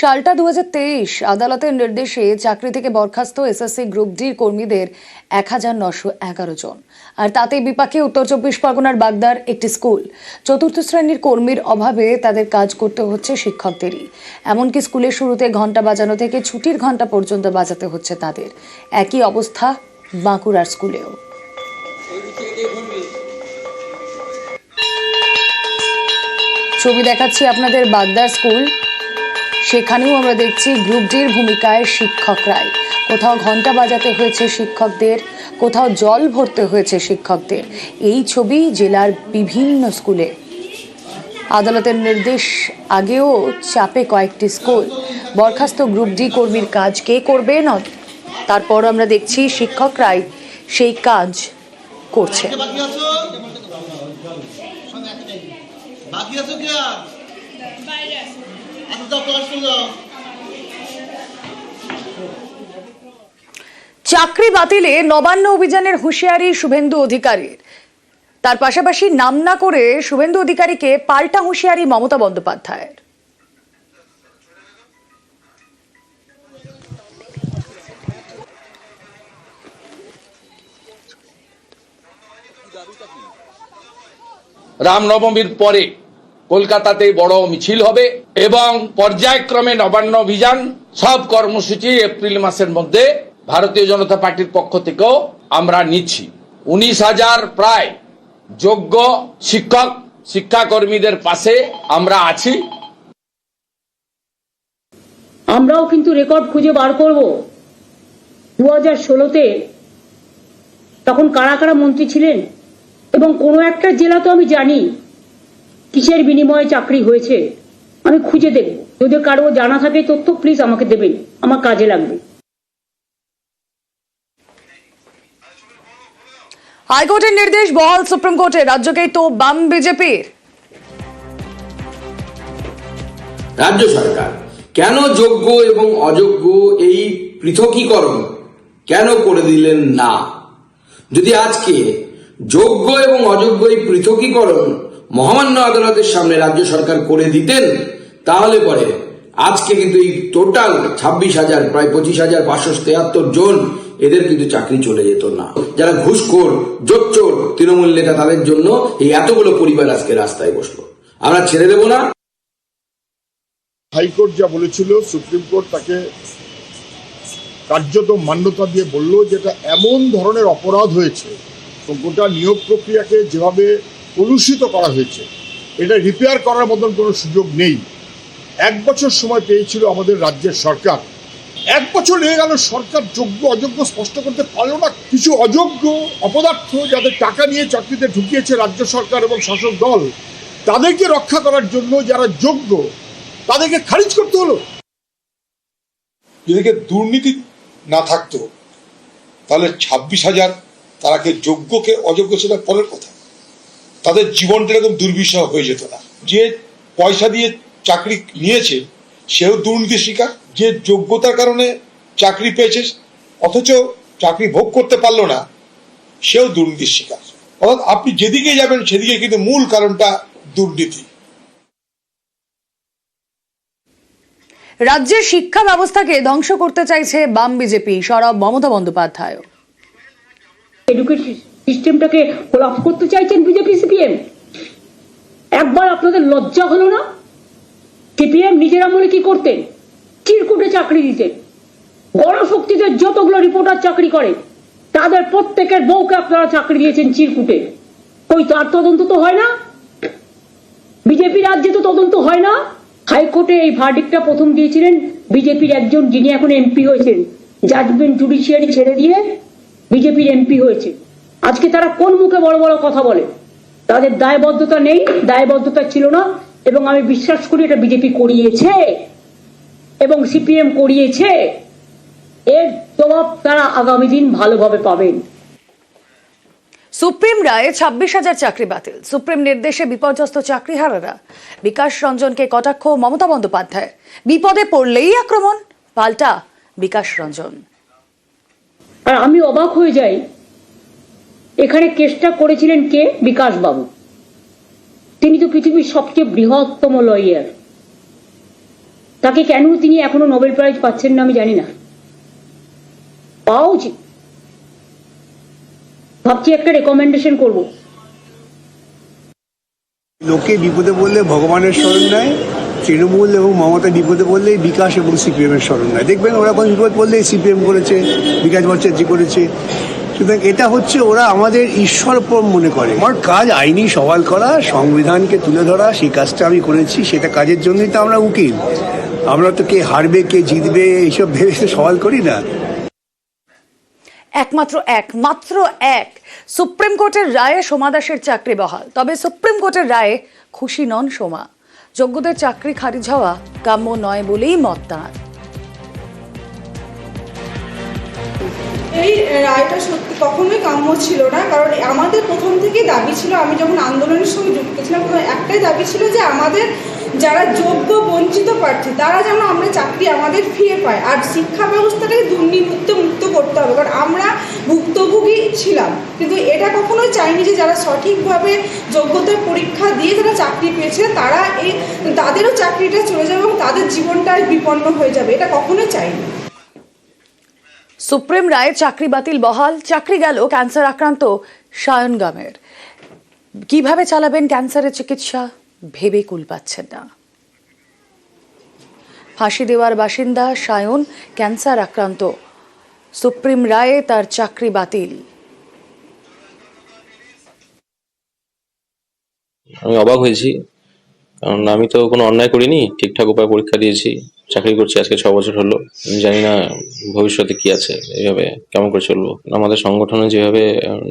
সালটা 2023। আদালতের নির্দেশে চাকরি থেকে বরখাস্ত এসএসসি গ্রুপ ডি কর্মীদের 1911 জন। আর তাতে বিপাকে উত্তর 24 পরগনার বাগদার একটি স্কুল। চতুর্থ শ্রেণীর কর্মীর অভাবে তাদের কাজ করতে হচ্ছে শিক্ষকদেরই। এমনকি স্কুলের শুরুতে ঘন্টা বাজানো থেকে ছুটির ঘন্টা পর্যন্ত বাজাতে হচ্ছে তাদের। একই অবস্থা বাঁকুড়ার স্কুলেও। ছবি দেখাচ্ছি আপনাদের বাগদার স্কুল। সেখানেও আমরা দেখছি গ্রুপ ডির ভূমিকায় শিক্ষকরাই। কোথাও ঘন্টা বাজাতে হয়েছে শিক্ষকদের, কোথাও জল ভরতে হয়েছে শিক্ষকদের। এই ছবি জেলার বিভিন্ন স্কুলে। আদালতের নির্দেশ আগেও চাপে কয়েকটি স্কুল। বরখাস্ত গ্রুপ ডি কর্মীর কাজ কে করবে না, তারপর আমরা দেখছি শিক্ষকরাই সেই কাজ করছে। চাকরি বাতিলে নবান্ন অভিযানের হুঁশিয়ারি শুভেন্দু অধিকারীর। তার পাশাপাশি নাম না করে শুভেন্দু অধিকারীকে পাল্টা হুঁশিয়ারি মমতা বন্দ্যোপাধ্যায়ের। রামনবমীর পরে কলকাতাতে বড় মিছিল হবে এবং পর্যায়ক্রমে নবান্ন অভিযান সব কর্মসূচি এপ্রিল মাসের মধ্যে ভারতীয় জনতা পার্টির পক্ষ থেকেও আমরা নিচ্ছি। 19,000 প্রায় যোগ্য শিক্ষক শিক্ষাকর্মীদের পাশে আমরা আছি। আমরাও কিন্তু রেকর্ড খুঁজে বার করব। 2016-তে তখন কারা কারা মন্ত্রী ছিলেন এবং কোনো একটা জেলা তো আমি জানি কিসের বিনিময়ে চাকরি হয়েছে, আমি খুঁজে দেখব। যদি কারো জানা থাকে তথ্য প্লিজ আমাকে দেবেন, আমার কাজে লাগবে। হাইকোর্টের নির্দেশ বহাল সুপ্রিম কোর্টে, রাজ্যকেই তো বাম বিজেপির। রাজ্য সরকার কেন যোগ্য এবং অযোগ্য এই পৃথকীকরণ কেন করে দিলেন না? যদি আজকে যোগ্য এবং অযোগ্য এই পৃথকীকরণ মহামান্য আদালতের সামনে রাজ্য সরকার করে দিতেন, তাহলে পরে আজকে কিন্তু এই টোটাল 26,000 প্রায় 25,573 জন এদের কিন্তু চাকরি চলে যেত না। যারা ঘুষখোর জোচ্চোর তৃণমূল নেতা, তাদের জন্য এই এতগুলো পরিবার আজকে রাস্তায় বসলো। আমরা ছেড়ে দেব না। হাইকোর্ট যা বলেছিল, সুপ্রিম কোর্ট তাকে কার্যত মান্যতা দিয়ে বলল যেটা এমন ধরনের অপরাধ হয়েছে, গোটা নিয়োগ প্রক্রিয়াকে যেভাবে কলুষিত করা হয়েছে, এটা রিপেয়ার করার মতন কোনো সুযোগ নেই। 1 বছর সময় পেয়েছিল আমাদের রাজ্যের সরকার। 1 বছর লেগে গেল, সরকার যোগ্য অযোগ্য স্পষ্ট করতে পারলো না। কিছু অযোগ্য অপদার্থ যাদের টাকা নিয়ে চাকরিতে ঢুকিয়েছে রাজ্য সরকার এবং শাসক দল, তাদেরকে রক্ষা করার জন্য যারা যোগ্য তাদেরকে খারিজ করতে হলো। যদি দুর্নীতি না থাকতো তাহলে 26,000 তারাকে যোগ্যকে অযোগ্য ছিল পরের কথা, তাদের জীবনটা এরকম দুর্বিষহ হয়ে যেত না। যে পয়সা দিয়ে চাকরি নিয়েছে সেও দুর্নীতির শিকার, যে যোগ্যতার কারণে চাকরি পেয়েছে অথচ চাকরি ভোগ করতে পারলো না সেও দুর্নীতির শিকার। অর্থাৎ আপনি যেদিকে যাবেন সেদিকে কিন্তু মূল কারণটা দুর্নীতি। রাজ্যের শিক্ষা ব্যবস্থাকে ধ্বংস করতে চাইছে বাম বিজেপি, সরব মমতা বন্দ্যোপাধ্যায়। এডুকেশন সিস্টেমটাকে কোলাপস করতে চাইছেন বিজেপি সিপিএম। একবার আপনাদের লজ্জা হলো না? সিপিএম নিজের আমলে কি করতেন? চিরকুটে চাকরি দিতেন। গণশক্তিতে যতগুলো রিপোর্টার চাকরি করে তাদের প্রত্যেকের বউকে আপনারা চাকরি দিয়েছেন চিরকুটে। কই তার তদন্ত তো হয় না? বিজেপি রাজ্যে তো তদন্ত হয় না। হাইকোর্টে এই ভার্ডিক্টটা প্রথম দিয়েছিলেন বিজেপির একজন, যিনি এখন এমপি হয়েছেন। জাজমেন্ট জুডিশিয়ারি ছেড়ে দিয়ে বিজেপির এমপি হয়েছে। আজকে তারা কোন মুখে বড় বড় কথা বলে? তাদের দায়বদ্ধতা নেই, দায়বদ্ধতা ছিল না, এবং আমি বিশ্বাস করি এটা বিজেপি করিয়েছে এবং সিপিএম করিয়েছে। এর জবাব তারা আগামী দিন ভালোভাবে পাবেন। সুপ্রিম রায়ে 26,000 চাকরি বাতিল। সুপ্রিম নির্দেশে বিপর্যস্ত চাকরিহারারা। বিকাশ রঞ্জনকে কটাক্ষ মমতা বন্দ্যোপাধ্যায়। বিপদে পড়লেই আক্রমণ, পাল্টা বিকাশ রঞ্জন। আর আমি অবাক হয়ে যাই, এখানে কেসটা করেছিলেন কে? বিকাশ বাবু। তিনি তো পৃথিবীর সবচেয়ে বৃহত্তম লয়ার। তাকে কেন তিনি এখনো নোবেল প্রাইজ পাচ্ছেন না আমি জানি না, পাওয়া উচিত। ভাবছি একটা রেকমেন্ডেশন করব। লোকে বিপদে বললে ভগবানের স্মরণ নেয়, তৃণমূল এবং মমতা বিপদে বললেই বিকাশ এবং সিপিএম এর স্মরণ নেয়। দেখবেন ওরা কোনো বিপদ বললেই সিপিএম করেছে, বিকাশ ভট্টাচার্য করেছে। সুতরাং এটা হচ্ছে ওরা আমাদের ঈশ্বরপর মনে করে। আমার কাজ আইনি সওয়াল করা, সংবিধানকে তুলে ধরা, সেই কাজটা আমি করেছি। সেটা কাজের জন্যই তো আমরা উকিল। আমরা তো কে হারবে কে জিতবে এইসব ভেবে সওয়াল করি না। একমাত্র এক সুপ্রিম কোর্টের রায়ে সোমা দাসের চাকরি বহাল। তবে সুপ্রিম কোর্টের রায়ে খুশি নন সোমা। যোগ্যদের চাকরি খারিজ হওয়া কাম্য নয় বলেই মত তাঁর। এই রায়টা সত্যি কখনোই কাম্য ছিল না, কারণ আমাদের প্রথম থেকেই দাবি ছিল, আমি যখন আন্দোলনের সঙ্গে যুক্ত ছিলাম তখন একটাই দাবি ছিল যে আমাদের যারা যোগ্য বঞ্চিত প্রার্থী তারা যেন আমরা চাকরি আমাদের ফিরে পাই, আর শিক্ষা ব্যবস্থাটাকে দুর্নীতিমুক্ত করতে হবে, কারণ আমরা ভুক্তভোগী ছিলাম। কিন্তু এটা কখনোই চাইনি যে যারা সঠিকভাবে যোগ্যতার পরীক্ষা দিয়ে যারা চাকরি পেয়েছে তারা তাদেরও চাকরিটা চলে যাবে এবং তাদের জীবনটা বিপন্ন হয়ে যাবে, এটা কখনোই চাইনি। সুপ্রিম রায়ে চাকরি বাতিল বহাল। চাকরি গেল ক্যান্সার আক্রান্ত সায়ন গামের। কিভাবে চালাবেন ক্যান্সারের চিকিৎসা ভেবে কুল পাচ্ছেন না। ফাঁসি দেওয়ার বাসিন্দা সায়ন ক্যান্সার আক্রান্ত। সুপ্রিম রায়ে তার চাকরি বাতিল। আমি অবাক হয়েছি, কারণ আমি তো কোনো অন্যায় করিনি, ঠিকঠাক উপায় পরীক্ষা দিয়েছি, চাকরি করছি আজকে 6 বছর হলো। আমি জানি না ভবিষ্যতে কি আছে, এইভাবে কেমন করে চলবো। আমাদের সংগঠনে যেভাবে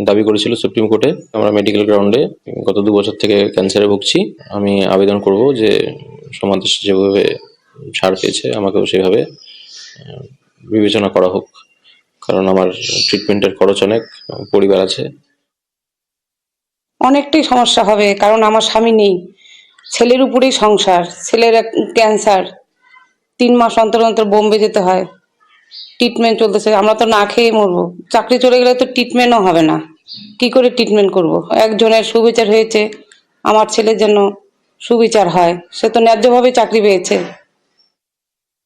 দাবি করেছিল সুপ্রিম কোর্টে, আমরা মেডিকেল গ্রাউন্ডে গত 2 বছর থেকে ক্যান্সারে ভুগছি। আমি আবেদন করব যে সমাজ যেভাবে ছাড় পেয়েছে আমাকেও সেভাবে বিবেচনা করা হোক, কারণ আমার ট্রিটমেন্টের খরচ অনেক, পরিবার আছে। অনেকটাই সমস্যা হবে, কারণ আমার স্বামী নেই, ছেলের উপরেই সংসার। ছেলের ক্যান্সার, 3 মাস অন্তর অন্তর বোম্বে যেতে হয়, ট্রিটমেন্ট চলতেছে। আমরা তো না খেয়ে মরবো। চাকরি চলে গেলে তো ট্রিটমেন্টও হবে না, কি করে ট্রিটমেন্ট করব? একজনের সুবিচার হয়েছে, আমার ছেলের জন্য সুবিচার হয়। সে তো ন্যায্যভাবে চাকরি পেয়েছে।